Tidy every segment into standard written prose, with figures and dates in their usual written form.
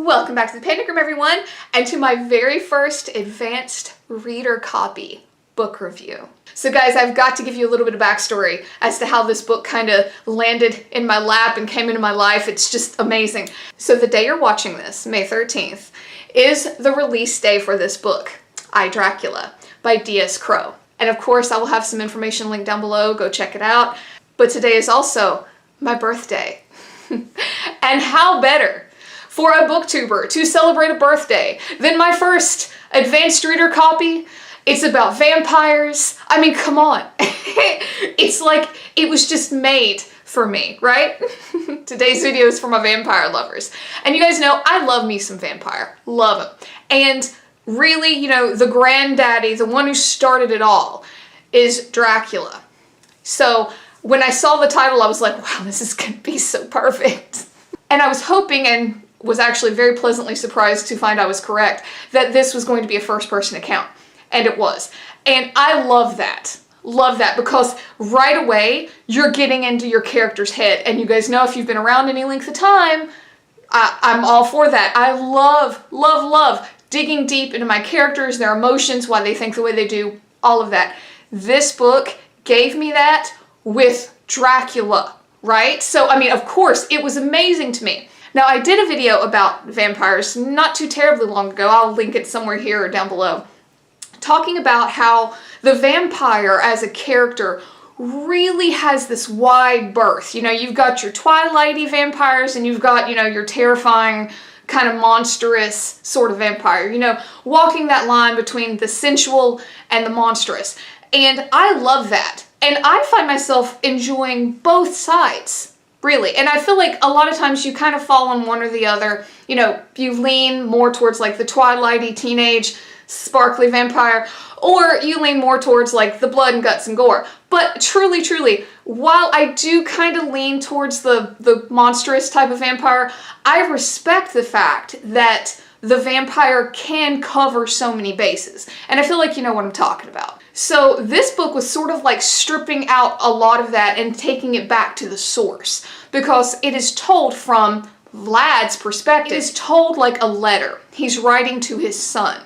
Welcome back to the Panic Room, everyone, and to my very first advanced reader copy book review. So guys, I've got to give you a little bit of backstory as to how this book kind of landed in my lap and came into my life. It's just amazing. So the day you're watching this, May 13th, is the release day for this book, Dracula by D.S. Crowe. And of course, I will have some information linked down below. Go check it out. But today is also my birthday. And how better for a booktuber to celebrate a birthday than my first advanced reader copy? It's about vampires. I mean, come on. It's like it was just made for me, right? Today's video is for my vampire lovers. And you guys know I love me some vampire. Love them. And really, you know, the granddaddy, the one who started it all, is Dracula. So when I saw the title, I was like, wow, this is gonna be so perfect. And I was hoping, and was actually very pleasantly surprised to find I was correct, that this was going to be a first-person account. And it was. And I love that. Love that, because right away, you're getting into your character's head. And you guys know, if you've been around any length of time, I'm all for that. I love digging deep into my characters, their emotions, why they think the way they do, all of that. This book gave me that with Dracula, right? So, I mean, of course, it was amazing to me. Now, I did a video about vampires not too terribly long ago. I'll link it somewhere here or down below, talking about how the vampire as a character really has this wide berth. You know, you've got your Twilight-y vampires, and you've got, you know, your terrifying, kind of monstrous sort of vampire, you know, walking that line between the sensual and the monstrous. And I love that. And I find myself enjoying both sides, really. And I feel like a lot of times you kind of fall on one or the other. You know, you lean more towards like the Twilight-y teenage sparkly vampire, or you lean more towards like the blood and guts and gore. But truly, while I do kind of lean towards the monstrous type of vampire, I respect the fact that the vampire can cover so many bases. And I feel like you know what I'm talking about. So this book was sort of like stripping out a lot of that and taking it back to the source, because it is told from Vlad's perspective. It is told like a letter he's writing to his son.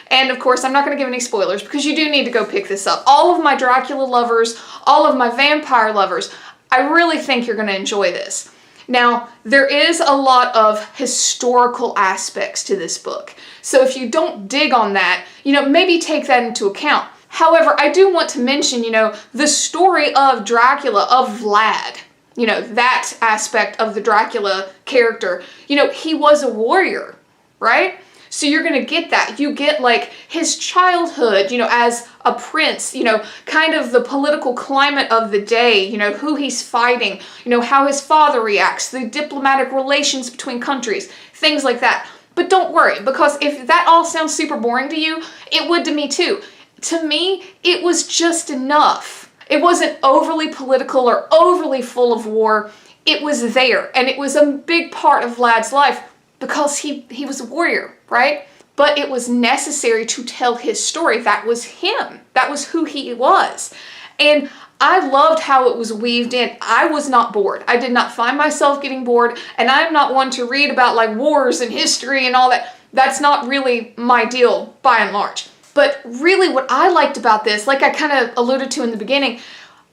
And of course, I'm not going to give any spoilers, because you do need to go pick this up. All of my Dracula lovers, all of my vampire lovers, I really think you're going to enjoy this. Now, there is a lot of historical aspects to this book. So if you don't dig on that, you know, maybe take that into account. However, I do want to mention, you know, the story of Dracula, of Vlad, you know, that aspect of the Dracula character. You know, he was a warrior, right? So you're going to get that. You get like his childhood, you know, as a prince, you know, kind of the political climate of the day, you know, who he's fighting, you know, how his father reacts, the diplomatic relations between countries, things like that. But don't worry, because if that all sounds super boring to you, it would to me too. To me, it was just enough. It wasn't overly political or overly full of war. It was there, and it was a big part of Vlad's life, because he was a warrior, right? But it was necessary to tell his story. That was him. That was who he was. And I loved how it was weaved in. I was not bored. I did not find myself getting bored, and I'm not one to read about like wars and history and all that. That's not really my deal by and large. But really what I liked about this, like I kind of alluded to in the beginning,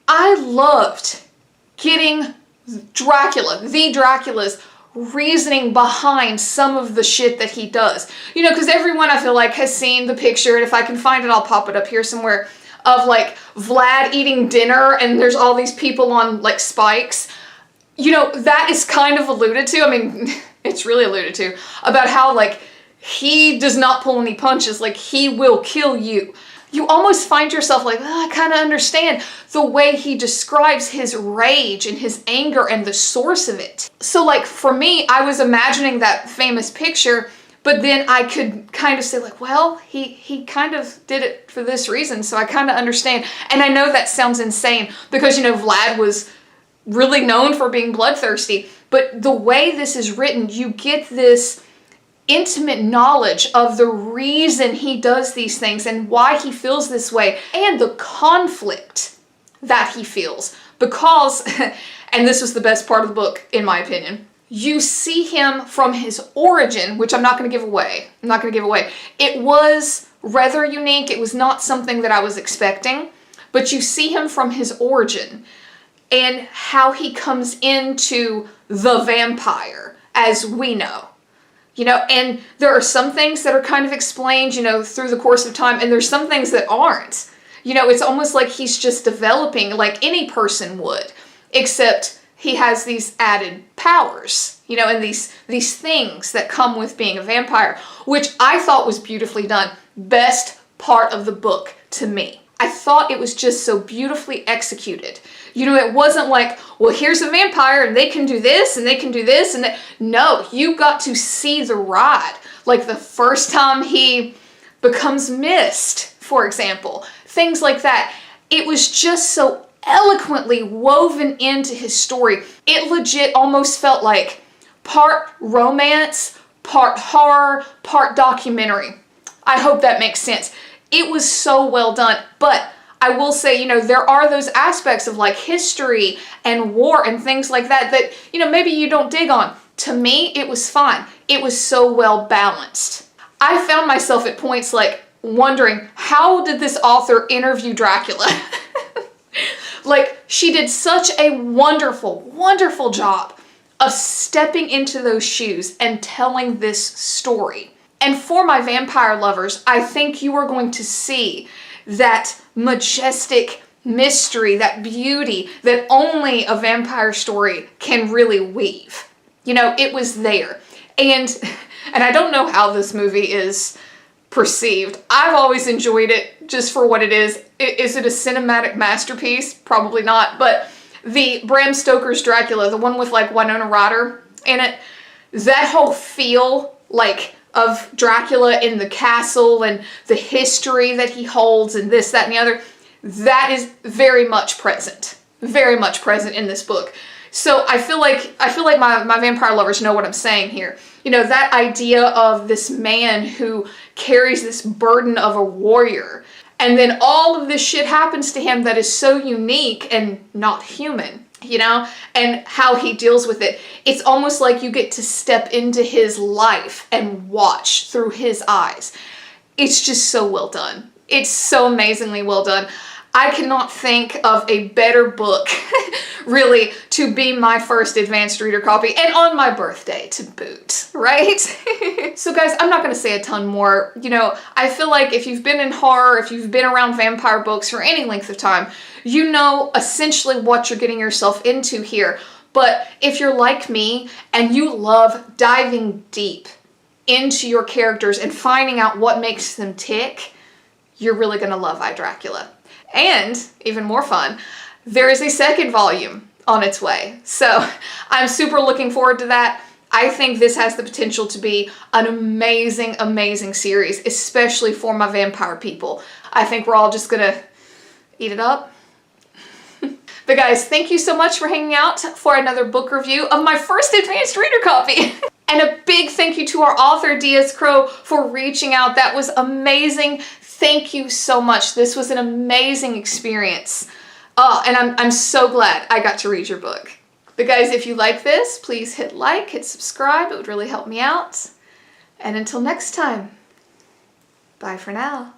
I loved getting Dracula, the Dracula's reasoning behind some of the shit that he does. You know, because everyone I feel like has seen the picture, and if I can find it, I'll pop it up here somewhere, of like Vlad eating dinner and there's all these people on like spikes. You know, that is kind of alluded to. I mean, it's really alluded to about how like he does not pull any punches, like he will kill you. You almost find yourself like, oh, I kind of understand the way he describes his rage and his anger and the source of it. So like for me, I was imagining that famous picture, but then I could kind of say like, well, he kind of did it for this reason, so I kind of understand. And I know that sounds insane, because, you know, Vlad was really known for being bloodthirsty, but the way this is written, you get this intimate knowledge of the reason he does these things and why he feels this way, and the conflict that he feels, because, and this was the best part of the book in my opinion, you see him from his origin, which I'm not going to give away. I'm not going to give away. It was rather unique. It was not something that I was expecting, but you see him from his origin and how he comes into the vampire as we know. You know, and there are some things that are kind of explained, you know, through the course of time, and there's some things that aren't. You know, it's almost like he's just developing like any person would, except he has these added powers, you know, and these things that come with being a vampire, which I thought was beautifully done. Best part of the book to me. I thought it was just so beautifully executed. You know, it wasn't like, well, here's a vampire and they can do this and they can do this and that. No, you got to see the ride. Like the first time he becomes mist, for example. Things like that. It was just so eloquently woven into his story. It legit almost felt like part romance, part horror, part documentary. I hope that makes sense. It was so well done, but I will say, you know, there are those aspects of like history and war and things like that that, you know, maybe you don't dig on. To me, it was fine. It was so well balanced. I found myself at points like wondering, how did this author interview Dracula? Like, she did such a wonderful, wonderful job of stepping into those shoes and telling this story. And for my vampire lovers, I think you are going to see that majestic mystery, that beauty that only a vampire story can really weave. You know, it was there. And I don't know how this movie is perceived. I've always enjoyed it just for what it is. Is it a cinematic masterpiece? Probably not. But the Bram Stoker's Dracula, the one with like Winona Ryder in it, that whole feel like of Dracula in the castle and the history that he holds and this, that, and the other, that is very much present in this book. So I feel like my vampire lovers know what I'm saying here. You know, that idea of this man who carries this burden of a warrior, and then all of this shit happens to him that is so unique and not human, you know, and how he deals with it. It's almost like you get to step into his life and watch through his eyes. It's just so well done. It's so amazingly well done. I cannot think of a better book, really, to be my first advanced reader copy, and on my birthday to boot, right? So guys, I'm not going to say a ton more. You know, I feel like if you've been in horror, if you've been around vampire books for any length of time, you know essentially what you're getting yourself into here. But if you're like me and you love diving deep into your characters and finding out what makes them tick, you're really going to love I, Dracula. And, even more fun, there is a second volume on its way. So I'm super looking forward to that. I think this has the potential to be an amazing, amazing series, especially for my vampire people. I think we're all just gonna eat it up. But guys, thank you so much for hanging out for another book review of my first advanced reader copy. And a big thank you to our author, Crowe, for reaching out. That was amazing. Thank you so much. This was an amazing experience. Oh, and I'm so glad I got to read your book. But guys, if you like this, please hit like, hit subscribe. It would really help me out. And until next time, bye for now.